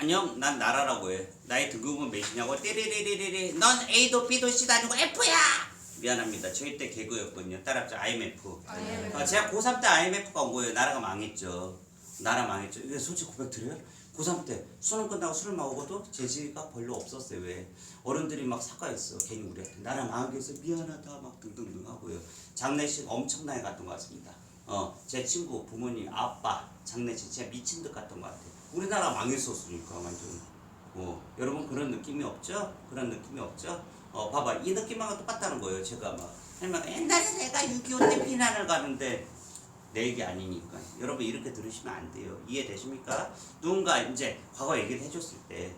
안녕, 난 나라라고 해. 나의 등급은 몇이냐고. 띠리리리리리. 넌 A도 B도 C도 아니고 F야! 미안합니다. 저희 때 개그였거든요. 따라합자 IMF. 제가 고3 때 IMF가 온 거예요. 나라가 망했죠. 나라 망했죠. 이게 솔직히 고백 드려요? 고3 때 수능 끝나고 술을 먹어도 재지가 별로 없었어요. 왜? 어른들이 막 사과했어. 괜히 우리한테. 나라 망하게 해서 미안하다 막 등등등 하고요. 장례식 엄청나게 갔던 것 같습니다. 제 친구, 부모님, 아빠 장례식 진짜 미친 듯 갔던 것 같아요. 우리나라 망했었으니까 완전. 여러분 그런 느낌이 없죠? 그런 느낌이 없죠? 봐봐 이 느낌하고 똑같다는 거예요. 제가 막 옛날에 내가 6.25 때 피난을 가는데 내 얘기 아니니까 여러분 이렇게 들으시면 안 돼요. 이해되십니까? 누군가 이제 과거 얘기를 해줬을 때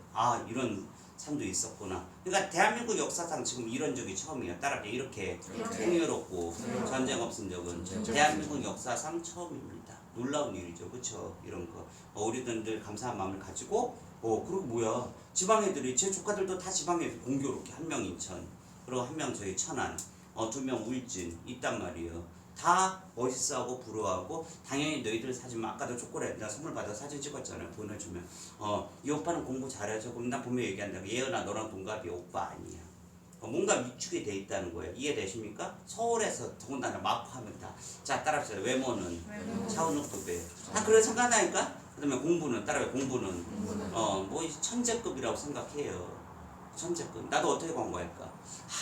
이런 삶도 있었구나. 그러니까 대한민국 역사상 지금 이런 적이 처음이에요. 따라서 이렇게 풍요롭고 전쟁 없은 적은 대한민국 역사상 처음입니다. 놀라운 일이죠. 그쵸? 이런 거 우리들 늘 감사한 마음을 가지고 그리고 뭐야 지방 애들이 제 조카들도 다 지방에 공교롭게 한 명 인천 그리고 한 명 저희 천안 2명 울진 있단 말이에요. 다 멋있어하고 부러워하고 당연히 너희들 사진 아까도 초콜릿 나 선물 받아 사진 찍었잖아요. 보내주면 이 오빠는 공부 잘해서 그럼 나 보면 얘기한다고 예은아 너랑 동갑이야. 오빠 아니야. 뭔가 위축이 돼 있다는 거예요. 이해되십니까? 서울에서 더군다나 마포하면 다. 자 따라합시다. 외모는 차은우 후배. 다 그래 생각하니까. 그 다음에 공부는 따라해. 공부는 뭐 천재급이라고 생각해요. 천재급. 나도 어떻게 공부할까?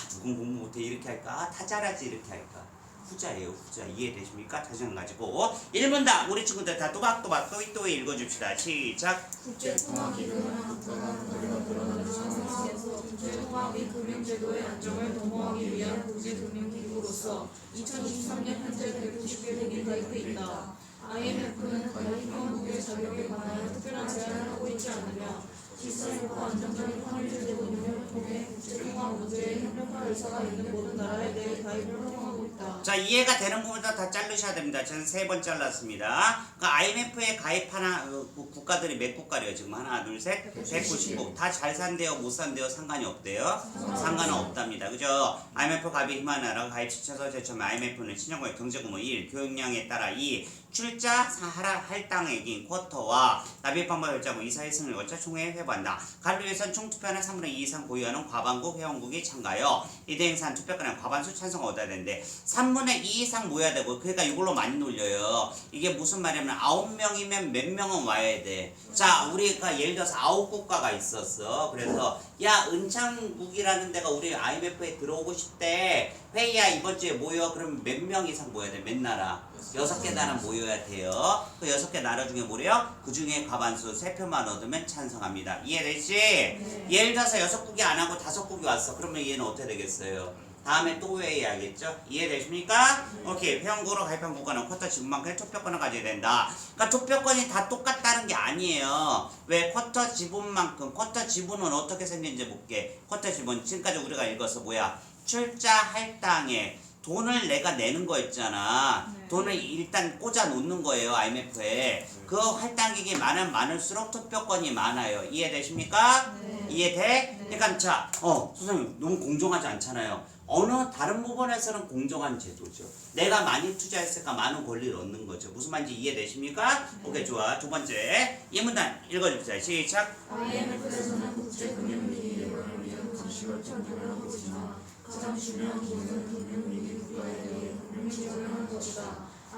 누군 공부 못해 이렇게 할까? 다 잘하지 이렇게 할까? 후자예요. 후자. 이해되십니까? 자신 가지고 1문답 우리 친구들 다 또박또박 또 읽어줍시다. 시작. 국제통화 기금은 한국과는 거리가 드러나는 상황에서 국제통화 및 금융제도의 안정을 도모하기 위한 국제금융기구로서 2023년 현재 190개국이 가입해 있다. IMF는 가입 회원국의 자격에 관하여 특별한 제한을 하고 있지 않으며 질서있고 안정적인 화폐제도 운영을 통해 국제통화 문제에 협력할 의사가 있는 모든 나라에 대해 가입을 허용하고 있다. 자 이해가 되는 부분도 다 자르셔야 됩니다. 저는 3번 잘랐습니다. 그러니까 IMF에 가입하는 국가들이 몇 국가래요? 지금 하나 둘 셋 190국 다 잘 산대요 못 산대요 상관이 없대요? 상관은 없답니다. 그죠? IMF 가입 희망하는 나라가 가입 시켜서 제처럼 IMF는 신용과 경제규모 1 교역량에 따라 2 출자 할당액인 쿼터와 납입 방법 결정은 이사의 승을 거쳐 총회에 회부한다. 간류에선 총투표는 3분의 2 이상 보유하는 과반국 회원국이 참가하여 이대 행사한 투표권은 과반수 찬성을 얻어야 되는데 3분의 2 이상 모여야 되고 그러니까 이걸로 많이 놀려요. 이게 무슨 말이냐면 9명이면 몇 명은 와야 돼. 자 우리가 예를 들어서 9국가가 있었어. 그래서 야 은창국이라는 데가 우리 IMF에 들어오고 싶대. 회의야 이번 주에 모여. 그럼 몇 명 이상 모여야 돼? 몇 나라? 6개 나라 모여야 돼요. 그 6개 나라 중에 뭐래요? 그 중에 과반수 3표만 얻으면 찬성합니다. 이해되지? 네. 예를 들어서 6국이 안 하고 5국이 왔어. 그러면 얘는 어떻게 되겠어요? 다음에 또 회의하겠죠? 이해되십니까? 오케이. 회원국으로 가입한 국가는 쿼터 지분만큼의 투표권을 가져야 된다. 그러니까 투표권이 다 똑같다는 게 아니에요. 왜? 쿼터 지분만큼. 쿼터 지분은 어떻게 생긴지 볼게. 쿼터 지분. 지금까지 우리가 읽어서 뭐야? 출자 할당액. 돈을 내가 내는 거 있잖아. 네. 돈을 일단 꽂아 놓는 거예요. IMF에. 그 할당액이 많을수록 투표권이 많아요. 이해되십니까? 네. 이해돼? 네. 그러니까 자, 선생님 너무 공정하지 않잖아요. 어느 다른 부분에서는 공정한 제도죠. 내가 많이 투자했으니까 많은 권리를 얻는 거죠. 무슨 말인지 이해되십니까? 네. 오케이 좋아. 두 번째 이 문단 읽어줍시다. 시작. IMF에서는 국제금융위기를 위한 감시와 전쟁을 하고 있으나 가장 중요한 기능은 금융위기 국가에 대해 금융지원을 하는 것이다.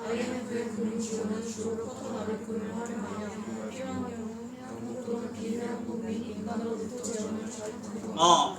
IMF의 금융지원은 주로 쿼터 납입금을 활용하여 필요한 경우 회원국 또는 비회원국 및 민간으로부터 재원을 자립하는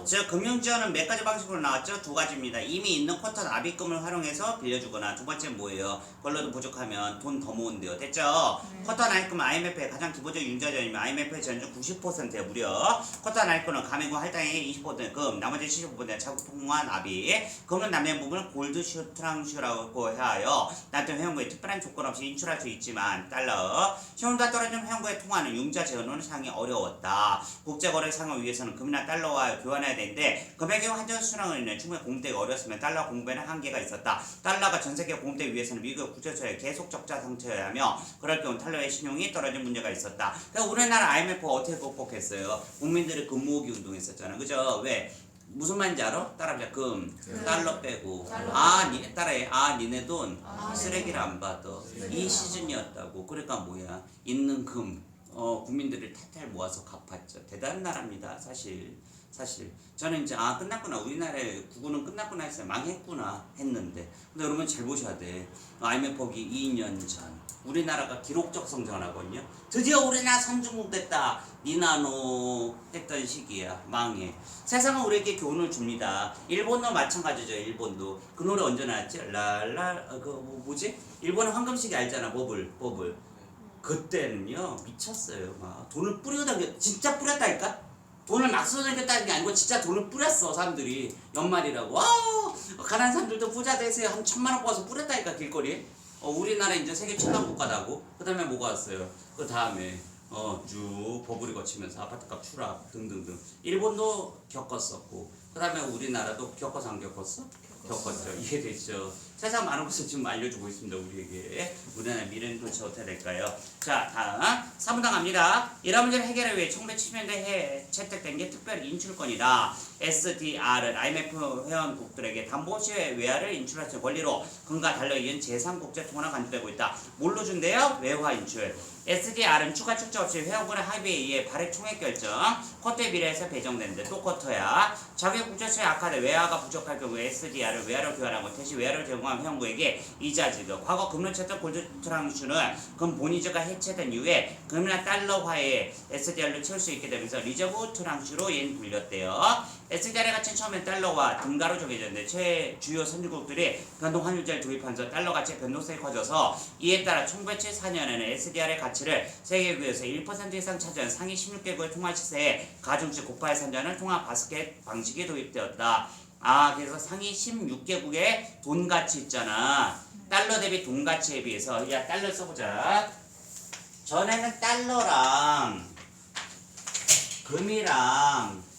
제가 금융지원은 몇 가지 방식으로 나왔죠? 2가지입니다. 이미 있는 쿼터 납입금을 활용해서 빌려주거나 두 번째는 뭐예요? 그걸로도 부족하면 돈 더 모은대요. 됐죠? 쿼터 납입금은 IMF의 가장 기본적인 융자전이면 IMF의 전주 90%에 무려 쿼터 납입금은 가맹국 할당액의 20% 금, 나머지 75% 자국통화 납입, 금은 남는 부분을 골드 트랑슈라고 하여 나한테 회원국에 특별한 조건 없이 인출할 수 있지만 달러 시험과 떨어진 회원국의 통화는 융자 재원은 상당히 어려웠다. 국제거래 상을 위해서는 금이나 달러와 교환해야 되는데 금액의 환전 수량을 인해 충분히 공급되기 어렸으면 달러 공급에는 한계가 있었다. 달러가 전세계 공급되기 위해서는 미국 국제처에 계속 적자 상태여야 하며 그럴 경우 달러의 신용이 떨어진 문제가 있었다. 그러니까 우리나라 IMF가 어떻게 극복했어요? 국민들이 금 모으기 운동했었잖아. 그죠? 왜? 무슨 말인지 알아? 따라합시다. 금, 달러 빼고 따라해. 니네 돈 쓰레기를 안 받아. 이 시즌이었다고. 그러니까 뭐야? 있는 금 국민들을 탈탈 모아서 갚았죠. 대단한 나라입니다. 사실 저는 이제 끝났구나, 우리나라의 구구는 끝났구나 했어요. 망했구나 했는데, 근데 여러분 잘 보셔야 돼. IMF 기 2년 전 우리나라가 기록적 성장을 하거든요. 드디어 우리나라 선진국 됐다, 니나노 했던 시기야. 망해. 세상은 우리에게 교훈을 줍니다. 일본도 마찬가지죠. 일본도 그 노래 언제 나왔지? 뭐지? 일본의 황금시기 알잖아. 버블. 그때는요 미쳤어요. 막 돈을 뿌려다녔, 진짜 뿌렸다니까. 돈을 막 쏟아냈다는 게 아니고 진짜 돈을 뿌렸어. 사람들이 연말이라고. 가난한 사람들도 부자 되세요. 한 1,000만 원 뽑아서 뿌렸다니까, 길거리에. 우리나라 이제 세계 최강 국가다고. 그 다음에 뭐가 왔어요? 그 다음에 쭉 버블이 거치면서 아파트값 추락 등등등. 일본도 겪었었고, 그 다음에 우리나라도 겪어서 안 겪었어? 겪었죠. 이해됐죠? 세상 많은 것을 지금 알려주고 있습니다. 우리에게. 우리나라의 미래는 도대체 어떻게 될까요? 자, 다음 3분 갑니다. 이런 문제를 해결하기 위해 1970년대에 채택된 게 특별 인출권이다. SDR은 IMF 회원국들에게 담보시의 외화를 인출할 수 있는 권리로 금과 달러 이은 제3국제 통화로 간주되고 있다. 뭘로 준대요? 외화 인출. SDR은 추가 출자 없이 회원권의 합의에 의해 발행 총액 결정, 쿼터의 미래에서 배정되는데 또 쿼터야. 자기 국제수의 악화돼 외화가 부족할 경우 SDR을 외화로 교환하고 대신 외화를 제공한 회원국에게 이자 지급. 과거 금융채권 골드트랑슈는 금 본위제가 해체된 이후에 금이나 달러화에 SDR로 채울 수 있게 되면서 리저브 트랑슈로 얘는 불렸대요. SDR의 가치는 처음엔 달러와 등가로 정해졌는데 주요 선진국들이 변동 환율제를 도입하면서 달러 가치의 변동성이 커져서 이에 따라 1974년에는 SDR의 가치를 세계국에서 1% 이상 차지한 상위 16개국의 통화 시세에 가중치 고파에 산정하는 통화 바스켓 방식이 도입되었다. 그래서 상위 16개국의 돈 가치 있잖아. 달러 대비 돈 가치에 비해서, 야, 달러 써보자. 전에는 달러랑 금이랑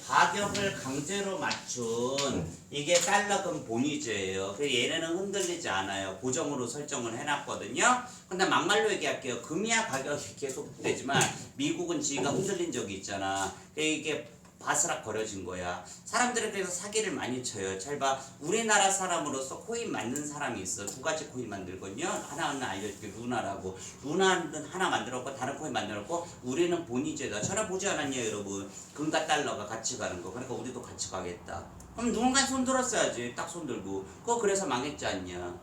가격을 강제로 맞춘 이게 달러금 본위제예요. 그래서 얘네는 흔들리지 않아요. 고정으로 설정을 해놨거든요. 근데 막말로 얘기할게요. 금이야 가격이 계속 되지만 미국은 지가 흔들린 적이 있잖아. 이게 바스락 거려진 거야. 사람들에 대해서 사기를 많이 쳐요. 잘 봐. 우리나라 사람으로서 코인 만든 사람이 있어. 2가지 코인 만들거든요. 하나는 알려줄게. 루나라고. 루나는 하나 만들었고 다른 코인 만들었고, 우리는 본위제다. 전혀 보지 않았냐 여러분. 금과 달러가 같이 가는 거. 그러니까 우리도 같이 가겠다. 그럼 누군가 손 들었어야지. 딱 손 들고. 그거 그래서 망했지 않냐.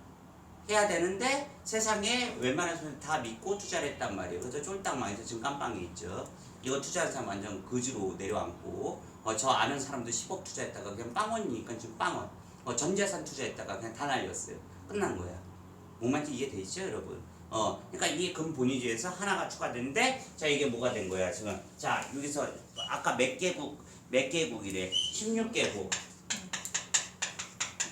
해야 되는데 세상에 웬만한 사람 다 믿고 투자를 했단 말이에요. 그래서 쫄딱 망해서 지금 깜빵에 있죠. 이거 투자한 사람 완전 거지로 내려앉고, 저 아는 사람도 10억 투자했다가 그냥 빵원이니까 지금 빵원. 전 재산 투자했다가 그냥 다 날렸어요. 끝난 거야. 뭔 말인지 이해되시죠 여러분? 그러니까 이 금 본위제에서 하나가 추가됐는데, 자 이게 뭐가 된 거야 지금? 자 여기서 아까 몇 개국이래? 16개국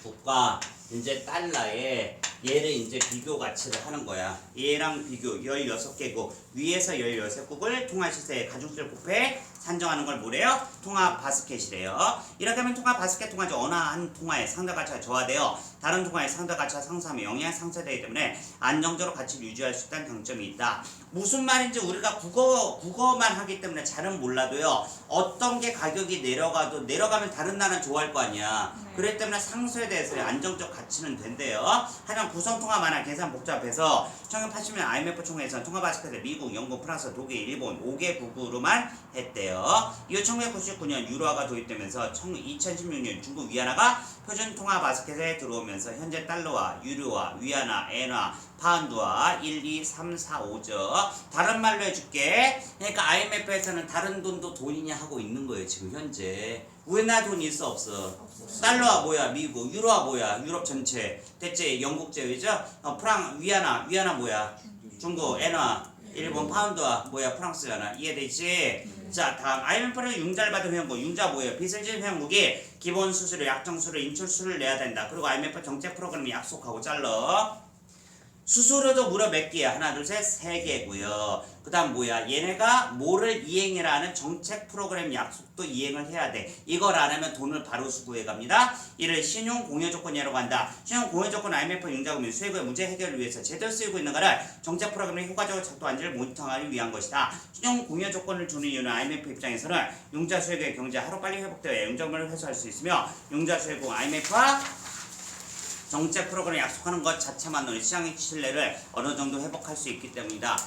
국가 이제 달러에 얘를 이제 비교 가치를 하는 거야. 얘랑 비교 16개국, 위에서 16국을 통화 시세에 가중치를 곱해 산정하는 걸 뭐래요? 통화 바스켓이래요. 이렇게 하면 통화 바스켓 통화죠. 어느 한 통화의 상대 가치가 저하되어 다른 통화의 상대 가치가 상승하면 영향이 상쇄되기 때문에 안정적으로 가치를 유지할 수 있다는 장점이 있다. 무슨 말인지 우리가 국어만 하기 때문에 잘은 몰라도요. 어떤 게 가격이 내려가면 다른 나라는 좋아할 거 아니야. 그렇기 때문에 상쇄돼서 안정적 가치는 된대요. 하지만 구성통화 만화 계산 복잡해서 1980년 IMF 총회에서는 통화 바스켓을 미국, 영국, 프랑스, 독일, 일본 5개국으로만 했대요. 이후 1999년 유로화가 도입되면서 2016년 중국 위안화가 표준 통화 바스켓에 들어오면서 현재 달러와 유로화, 위안화, 엔화, 파운드와 1, 2, 3, 4, 5죠. 다른 말로 해줄게. 그러니까 IMF에서는 다른 돈도 돈이냐 하고 있는 거예요. 지금 현재. 우리나라 돈이 있어 없어? 달러가 뭐야? 미국. 유로가 뭐야? 유럽 전체. 됐지? 영국 제외죠? 위안화 뭐야? 중국. 엔화. 일본. 파운드와 뭐야? 프랑스잖아. 이해되지? 자, 다음 IMF를 융자를 받은 회원국. 융자 뭐예요? 빚을 진 회원국이 기본 수수료, 약정수수료, 인출수를 내야 된다. 그리고 IMF 정책 프로그램을 약속하고 잘라. 수수료도 무려 몇 개야? 하나, 둘, 셋, 3개고요. 그 다음 뭐야? 얘네가 뭐를 이행해라 하는 정책 프로그램 약속도 이행을 해야 돼. 이걸 안 하면 돈을 바로 수구해 갑니다. 이를 신용 공여 조건이라고 한다. 신용 공여 조건 IMF 융자금융 수혜국의 문제 해결을 위해서 제대로 쓰이고 있는 것을 정책 프로그램이 효과적으로 작동하는지를 모니터하기 위한 것이다. 신용 공여 조건을 주는 이유는 IMF 입장에서는 융자 수혜국의 경제 하루빨리 회복되어 융자금을 회수할 수 있으며, 융자 수혜국 IMF와 정책 프로그램 약속하는 것 자체만으로 시장의 신뢰를 어느 정도 회복할 수 있기 때문이다.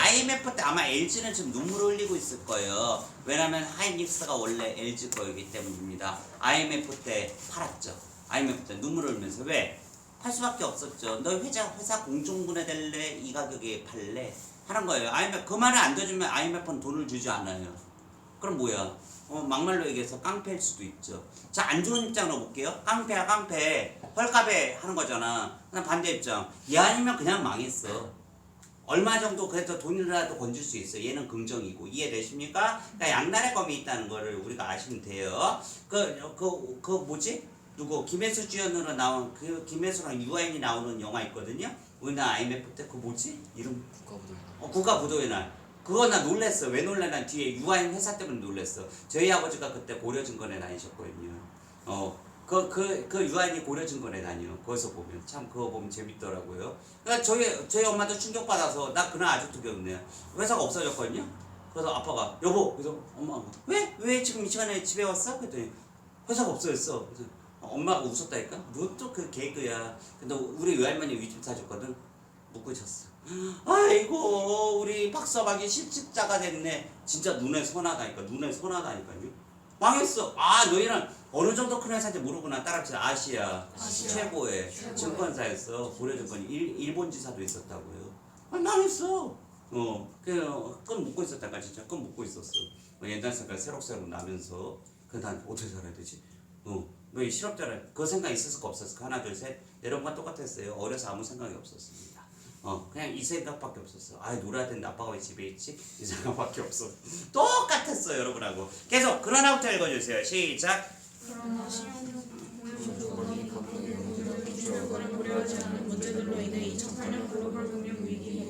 IMF 때 아마 LG는 지금 눈물을 흘리고 있을 거예요. 왜냐면 하이닉스가 원래 LG 거이기 때문입니다. IMF 때 팔았죠. IMF 때 눈물을 흘리면서 왜? 팔 수밖에 없었죠. 너 회사 공중분해될래? 이 가격에 팔래? 하는 거예요. IMF 그 말을 안 들어주면 IMF는 돈을 주지 않아요. 그럼 뭐야? 막말로 얘기해서 깡패일 수도 있죠. 자, 안 좋은 입장으로 볼게요. 깡패야 깡패. 헐값에 하는 거잖아. 그냥 반대 입장. 얘 아니면 그냥 망했어. 얼마 정도 그래도 돈이라도 건질 수 있어. 얘는 긍정이고. 이해되십니까? 그러니까 양날의 검이 있다는 거를 우리가 아시면 돼요. 그 뭐지? 누구? 김혜수 주연으로 나온 그 김혜수랑 유아인이 나오는 영화 있거든요. 우리나라 IMF 때 그 뭐지? 이름? 국가부도의 날. 그거 나 놀랬어. 왜 놀래나 뒤에 유아인 회사 때문에 놀랬어. 저희 아버지가 그때 고려증권에 다니셨거든요. 그 유아인이 고려증권에 다녀. 거기서 보면 참 그거 보면 재밌더라고요. 그러니까 저희 엄마도 충격받아서 나 그날 아직도 기억나요. 회사가 없어졌거든요. 그래서 아빠가 여보, 그래서 엄마가 왜 지금 이 시간에 집에 왔어? 그랬더니 회사가 없어졌어. 그래서 엄마가 웃었다니까. 뭐 또 그 개그야. 근데 우리 외할머니 위집 사줬거든. 묻고 졌어. 아이고 우리 박서방이 실직자가 됐네. 진짜 눈에 선하다니까. 눈에 선하다니까요. 망했어. 아 너희는 어느 정도 큰 회사인지 모르구나. 따라붙여. 아시아 최고의 증권사였어. 고려증권이 일본 지사도 있었다고요. 망했어. 끈 묶고 있었다니까. 진짜 끈 묶고 있었어. 옛날 생각 새록새록 나면서 난 어떻게 살아야 되지? 너 실업자를 그 생각 있었을까 없었을까? 하나 둘 셋. 여러분과 똑같았어요. 어려서 아무 생각이 없었습니다. 그냥 이 생각밖에 없었어. 아 놀아야 되는데 아빠가 왜 집에 있지? 이 생각밖에 없었어. 똑같았어 여러분하고. 계속 그러나부터 읽어주세요. 시작. 그러나 신용금융 조건이 각국의 기출효과를 고려하지 않는 문제들로 인해 2008년 글로벌 금융 위기에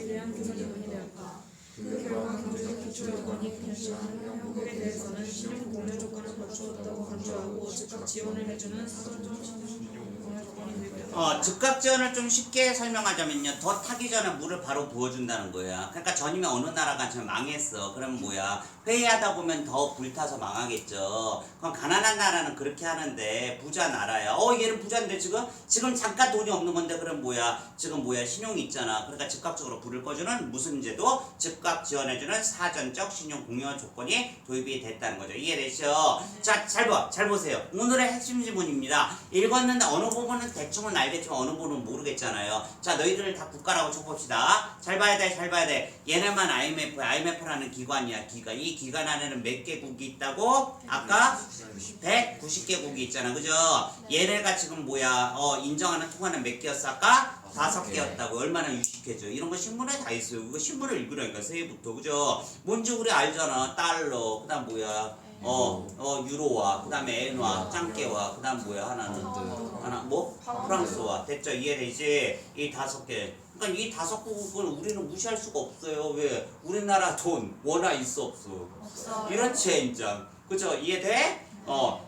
대한 교훈이 논의되었다. 그 결과 경제적 기출효건이 경시하는 한국에 대해서는 신용공여 조건을 갖추었다고 강조하고 즉각 지원을 해주는 사전적 신용공여 조건이 도입되었다. 즉각 지원을 좀 쉽게 설명하자면요. 더 타기 전에 물을 바로 부어준다는 거야. 그러니까 전이면 어느 나라가 지금 망했어. 그럼 뭐야? 회의하다 보면 더 불타서 망하겠죠. 그럼 가난한 나라는 그렇게 하는데 부자 나라야. 얘는 부자인데 지금 잠깐 돈이 없는 건데 그럼 뭐야? 지금 뭐야? 신용이 있잖아. 그러니까 즉각적으로 불을 꺼주는 무슨 제도? 즉각 지원해주는 사전적 신용 공여 조건이 도입이 됐다는 거죠. 이해되시죠? 자, 잘 보세요. 오늘의 핵심 지문입니다. 읽었는데 어느 부분은 대충은 알겠지만 어느 부분은 모르겠잖아요. 자, 너희들 다 국가라고 쳐봅시다. 잘 봐야 돼. 얘네만 IMF라는 기관이야. 이 기관 안에는 몇 개국이 있다고? 아까 190개국이 있잖아. 그죠? 얘네가 지금 뭐야? 인정하는 통화는 몇 개였어? 아까? 5개였다고. 얼마나 유식해져. 이런 거 신문에 다 있어요. 이거 신문을 읽으라니까 새해부터. 그죠? 뭔지 우리 알잖아. 달러. 그 다음 뭐야? 유로화. 그 다음에 엔화. 짱깨화. 그 다음 뭐야? 하나 뭐? 프랑스화. 됐죠? 이해되지? 이 5개. 그러니까 이 5국을 우리는 무시할 수가 없어요. 왜? 우리나라 돈 원화 있어 없어? 이렇지 인정. 그죠? 이해돼?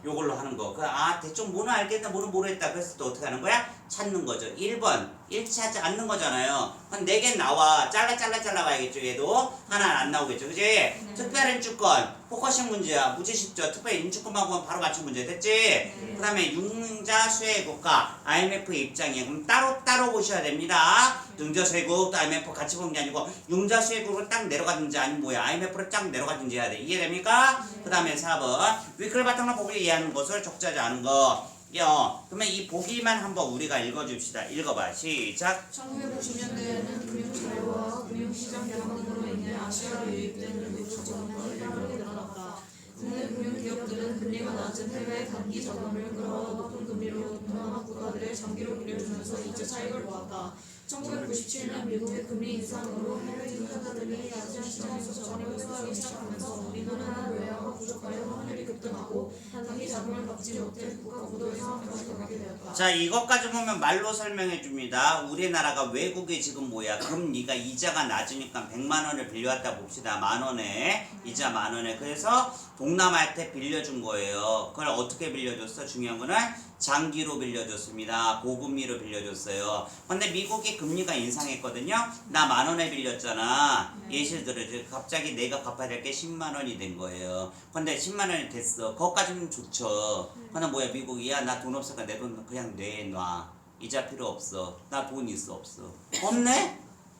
요걸로 하는 거. 대충 뭐는 알겠다, 뭐는 모르겠다. 그래서 또 어떻게 하는 거야? 찾는 거죠. 1번. 일치하지 않는 거잖아요. 한 4개 나와. 잘라 가야겠죠. 얘도. 하나는 안 나오겠죠. 그지? 특별 인주권. 포커싱 문제야. 무지 쉽죠. 특별 인주권만 보면 바로 맞춘 문제. 됐지? 그 다음에 융자 수혜 국가. IMF 입장이에요. 그럼 따로 보셔야 됩니다. 융자 수혜국, IMF 같이 보는 게 아니고 융자 수혜국으로 딱 내려가든지 아니면 뭐야. IMF로 딱 내려가든지 해야 돼. 이해됩니까? 그 다음에 4번. 위클 바탕으로 보기 이해하는 것을 적자지 않은 거. 그러면 이 보기만 한번 우리가 읽어줍시다. 읽어봐. 시작. 1990년대에는 금융자유와 금융시장 개방 등으로 인해 아시아로 유입된 외국 자본이 빠르게 늘어났다. 국내 금융기업들은 금리가 낮은 해외 단기 자본을 끌어와 높은 금리로 동남아 국가들의 장기로 빌려주면서 이자 차익을 모았다. 1997년 미국의 금리 인상으로 해외 투자자들이 아시아 시장에서 자본을 수하기 시작하면서 우리나라 외화가 부족하여 환율이 급등하고 단기 자본을 받지 못해 국가 부도의 상황까지 가게 되었다. 자, 이것까지 보면 말로 설명해 줍니다. 우리나라가 외국에 지금 뭐야? 금리가 이자가 낮으니까 100만 원을 빌려왔다 봅시다. 만 원에. 이자 만 원에. 그래서 동남아한테 빌려준 거예요. 그걸 어떻게 빌려줬어? 중요한 거는 장기로 빌려줬습니다. 고금리로 빌려줬어요. 근데 미국이 금리가 인상했거든요. 나 10,000원에 빌렸잖아. 예시를 들어 갑자기 내가 갚아야 될 게 10만 원이 된 거예요. 근데 10만 원이 됐어. 그것까지는 좋죠. 근데 뭐야 미국이 야 나 돈 없으니까 내 돈 그냥 내놔. 이자 필요 없어. 나 돈 있어 없어. 없네?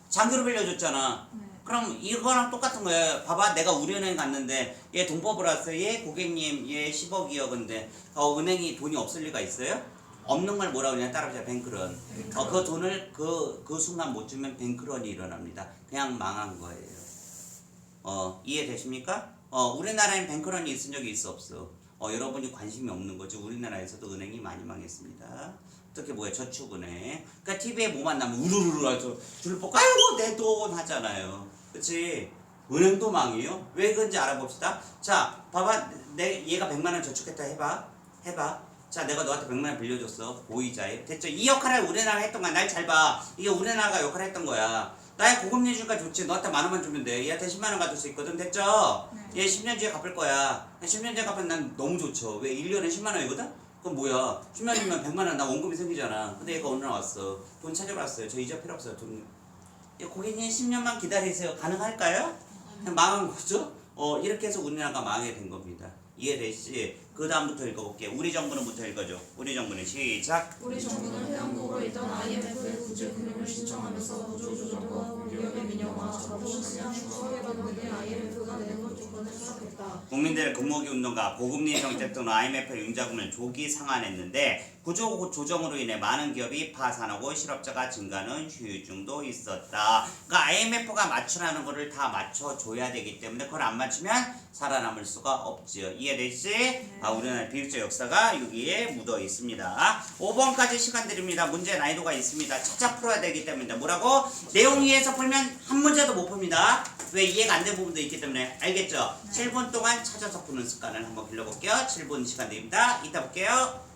장기로 빌려줬잖아. 그럼 이거랑 똑같은 거예요. 봐봐 내가 우리은행 갔는데 얘 돈 뽑으러 왔어요. 얘 고객님 얘 10억이요. 근데 은행이 돈이 없을 리가 있어요? 없는 걸 뭐라고 그러냐 따라하자 뱅크런. 그 돈을 그 순간 못 주면 뱅크런이 일어납니다. 그냥 망한 거예요. 이해되십니까? 우리나라엔 뱅크런이 있은 적이 있어 없어? 여러분이 관심이 없는 거죠. 우리나라에서도 은행이 많이 망했습니다. 특히 뭐야 저축은행. 그러니까 TV에 뭐만 나면 우르르르 하죠. 줄 뽑고 아이고 내 돈 하잖아요. 그치? 은행도 망해요. 왜 그런지 알아봅시다. 자 봐봐 얘가 100만 원 저축했다 해봐. 자 내가 너한테 100만 원 빌려줬어. 보이자에 됐죠? 이 역할을 우리나라가 했던 거야. 날 잘 봐. 이게 우리나라가 역할을 했던 거야. 나의 고금리 주니까 좋지. 너한테 10,000원만 주면 돼. 얘한테 10만 원 받을 수 있거든. 됐죠? 얘 10년 뒤에 갚을 거야. 10년 뒤에 갚으면 난 너무 좋죠. 왜 1년에 10만 원이거든? 그럼 뭐야 10년이면 100만 원 나 원금이 생기잖아. 근데 얘가 어느 날 왔어. 돈 찾으러 왔어요. 저 이자 필요 없어요. 돈. 고객님 10년만 기다리세요. 가능할까요? 그냥 망한 거죠? 이렇게 해서 우리나라가 망하게 된 겁니다. 이해되시지? 그 다음부터 읽어볼게요. 우리 정부는부터 읽어줘. 우리 정부는 시작. 우리 정부는 회원국으로 있던 IMF의 구제 금융을 신청하면서 구조조정과 위험의 민영화, 자본 사냥, 추가해받는 등의 IMF가 내놓은 조건을 수락했다. 국민들의 금모기 운동과 고금리 정책 또는 IMF 융자금을 조기 상환했는데 구조 조정으로 인해 많은 기업이 파산하고 실업자가 증가하는 후유증도 있었다. 그러니까 IMF가 맞추라는 거를 다 맞춰줘야 되기 때문에 그걸 안 맞추면 살아남을 수가 없지요. 이해되시지? 우리나라 비극적 역사가 여기에 묻어 있습니다. 5번까지 시간 드립니다. 문제 난이도가 있습니다. 차차 풀어야 되기 때문에 뭐라고? 내용 이해해서 풀면 한 문제도 못 풉니다. 왜 이해가 안 된 부분도 있기 때문에 알겠죠? 7분 동안 찾아서 푸는 습관을 한번 길러볼게요. 7분 시간 드립니다. 이따 볼게요.